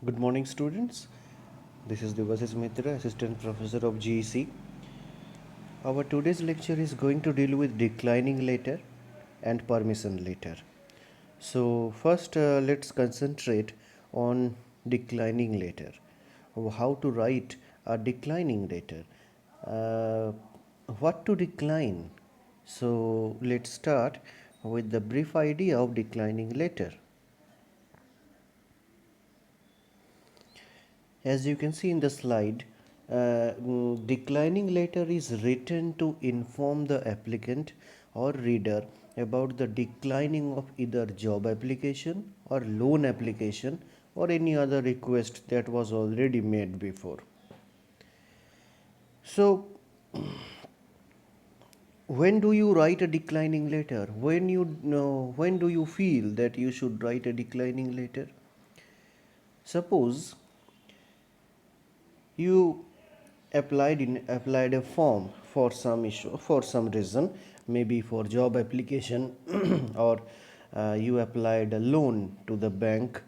Good morning, students. This is Devasis Mitra, Assistant Professor of GEC. Our today's lecture is going to deal with declining letter and permission letter. So, first, let's concentrate on declining letter. How to write a declining letter. Uh, what to decline? So, let's start with the brief idea of declining letter. As you can see in the slide, declining letter is written to inform the applicant or reader about the declining of either job application or loan application or any other request that was already made before. So, when do you write a declining letter? When you know, when do you feel that you should write a declining letter? Suppose you applied a form for some issue for some reason, maybe for job application or you applied a loan to the bank,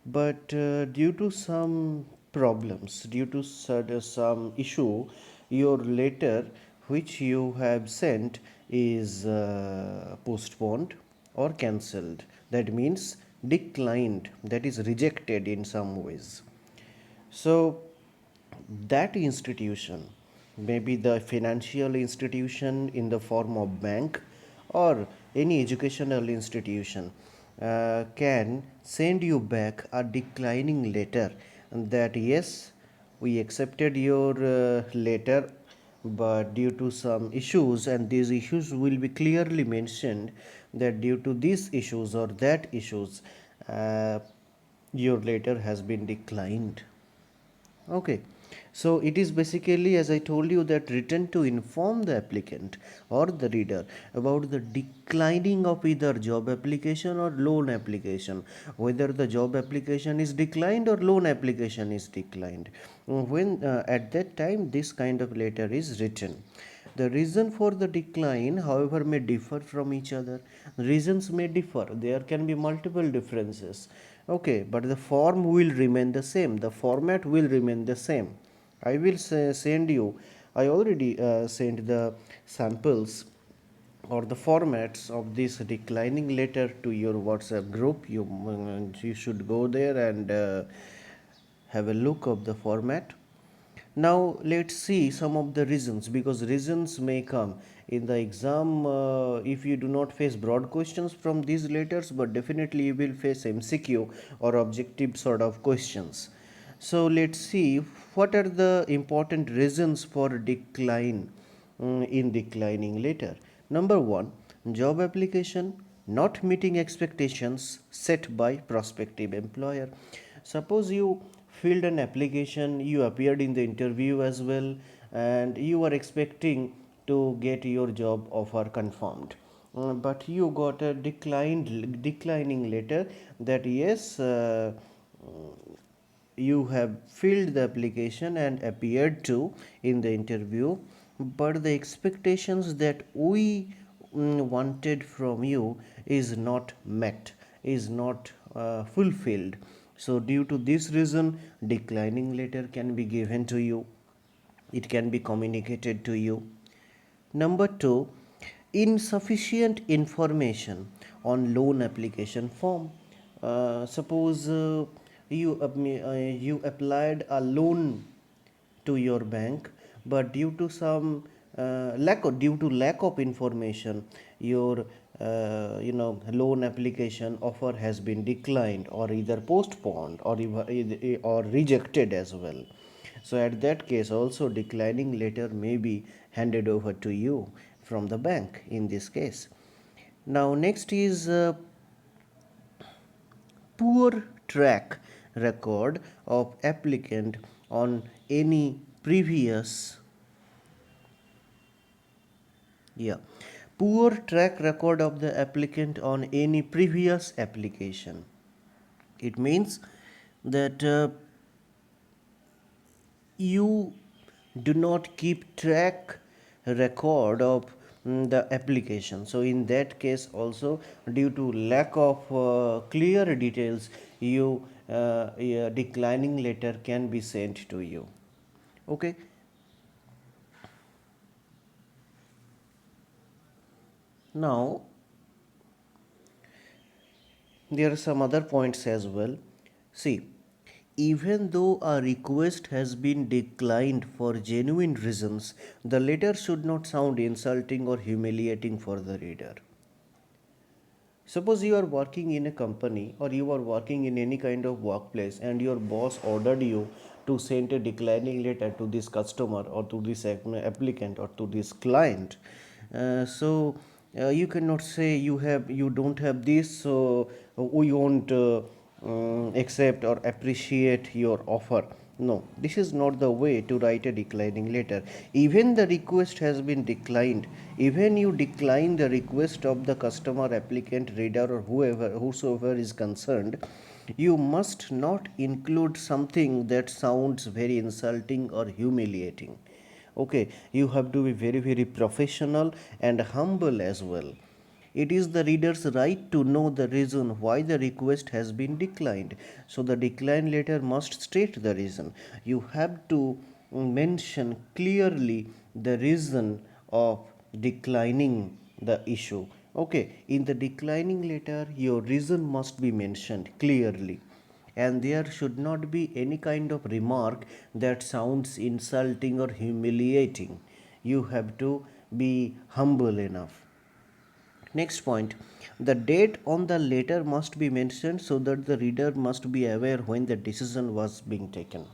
but due to some problems, due to some issue, your letter which you have sent is postponed or cancelled. That means declined, that is rejected in some ways. So that institution, maybe the financial institution in the form of bank or any educational institution, can send you back a declining letter that yes, we accepted your letter, but due to some issues, and these issues will be clearly mentioned, that due to these issues or that issues, your letter has been declined. Okay, so it is basically, as I told you, that written to inform the applicant or the reader about the declining of either job application or loan application, whether the job application is declined or loan application is declined. When at that time this kind of letter is written. The reason for the decline, however, may differ from each other. Reasons may differ. There can be multiple differences. Okay, but the form will remain the same. The format will remain the same. I will send you. I already sent the samples or the formats of this declining letter to your WhatsApp group. You should go there and have a look of the format. Now let's see some of the reasons, because reasons may come in the exam if you do not face broad questions from these letters, but definitely you will face MCQ or objective sort of questions. So let's see what are the important reasons for decline in declining letter. Number one, job application not meeting expectations set by prospective employer. Suppose you filled an application, you appeared in the interview as well, and you were expecting to get your job offer confirmed. But you got a declining letter that yes, you have filled the application and appeared to in the interview, but the expectations that we wanted from you is not met, is not fulfilled. So due to this reason, declining letter can be given to you, it can be communicated to you. Number two, insufficient information on loan application form. Suppose you applied a loan to your bank, but due to lack of information, your loan application offer has been declined or either postponed or rejected as well. So at that case also declining letter may be handed over to you from the bank in this case. Now next is poor track record of applicant on any previous, yeah, poor track record of the applicant on any previous application. It means that you do not keep track record of the application. So in that case also, due to lack of clear details, you a declining letter can be sent to you. Okay. Now there are some other points as well. See, even though a request has been declined for genuine reasons, the letter should not sound insulting or humiliating for the reader. Suppose you are working in a company or you are working in any kind of workplace and your boss ordered you to send a declining letter to this customer or to this applicant or to this client. So you cannot say you don't have this, so we won't accept or appreciate your offer. No, this is not the way to write a declining letter. Even the request has been declined. Even you decline the request of the customer, applicant, reader, or whosoever is concerned, you must not include something that sounds very insulting or humiliating. Okay, you have to be very professional and humble as well. It is the reader's right to know the reason why the request has been declined. So the decline letter must state the reason. You have to mention clearly the reason of declining the issue. Okay, in the declining letter, your reason must be mentioned clearly, and there should not be any kind of remark that sounds insulting or humiliating. You have to be humble enough. Next point, the date on the letter must be mentioned so that the reader must be aware when the decision was being taken.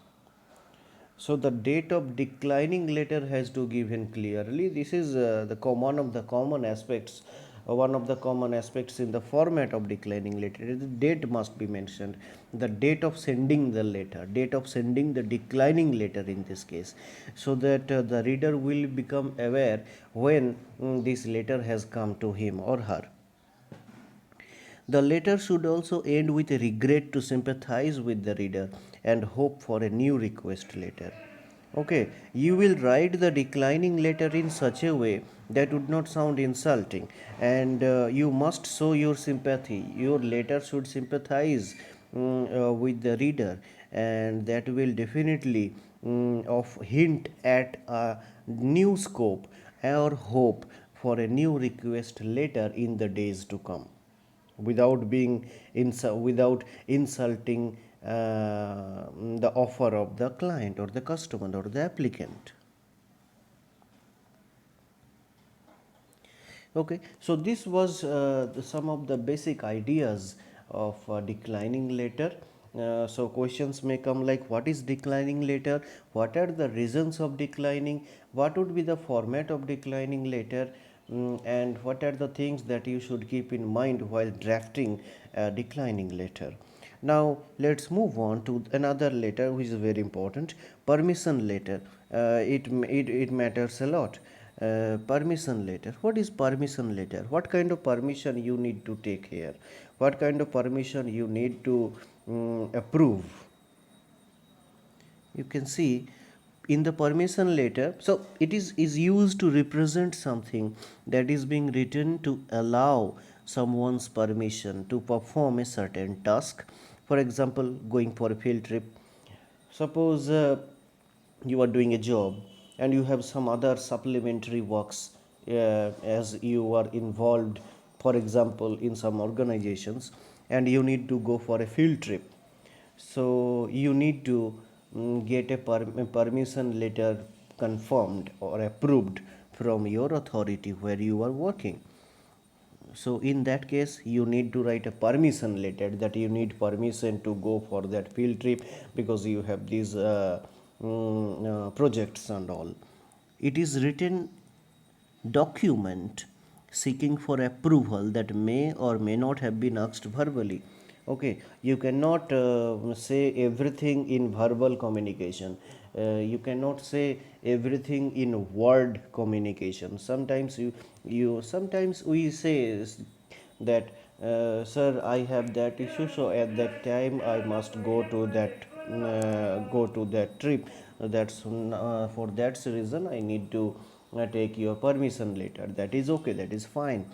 So the date of declining letter has to give in clearly. This is one of the common aspects. One of the common aspects in the format of declining letter. The date must be mentioned. The date of sending the letter, date of sending the declining letter in this case, so that the reader will become aware when this letter has come to him or her. The letter should also end with a regret to sympathize with the reader and hope for a new request later. Okay, you will write the declining letter in such a way that would not sound insulting, and you must show your sympathy. Your letter should sympathize with the reader, and that will definitely of hint at a new scope or hope for a new request later in the days to come, without without insulting the offer of the client or the customer or the applicant. Okay, so this was some of the basic ideas of declining letter. So questions may come like, what is declining letter, what are the reasons of declining, what would be the format of declining letter, and what are the things that you should keep in mind while drafting a declining letter. Now let's move on to another letter which is very important, permission letter. It matters a lot. Permission letter, what is permission letter, what kind of permission you need to take here, what kind of permission you need to approve. You can see in the permission letter, so it is used to represent something that is being written to allow someone's permission to perform a certain task. For example, going for a field trip. Suppose you are doing a job and you have some other supplementary works as you are involved, for example, in some organizations, and you need to go for a field trip. So you need to get a permission letter confirmed or approved from your authority where you are working. So in that case, you need to write a permission letter that you need permission to go for that field trip because you have these projects and all. It is written document seeking for approval that may or may not have been asked verbally. Okay, you cannot say everything in verbal communication. You cannot say everything in word communication. Sometimes you sometimes we say that sir, I have that issue, so at that time I must go to that trip. That's for that reason I need to take your permission later. That is okay, that is fine.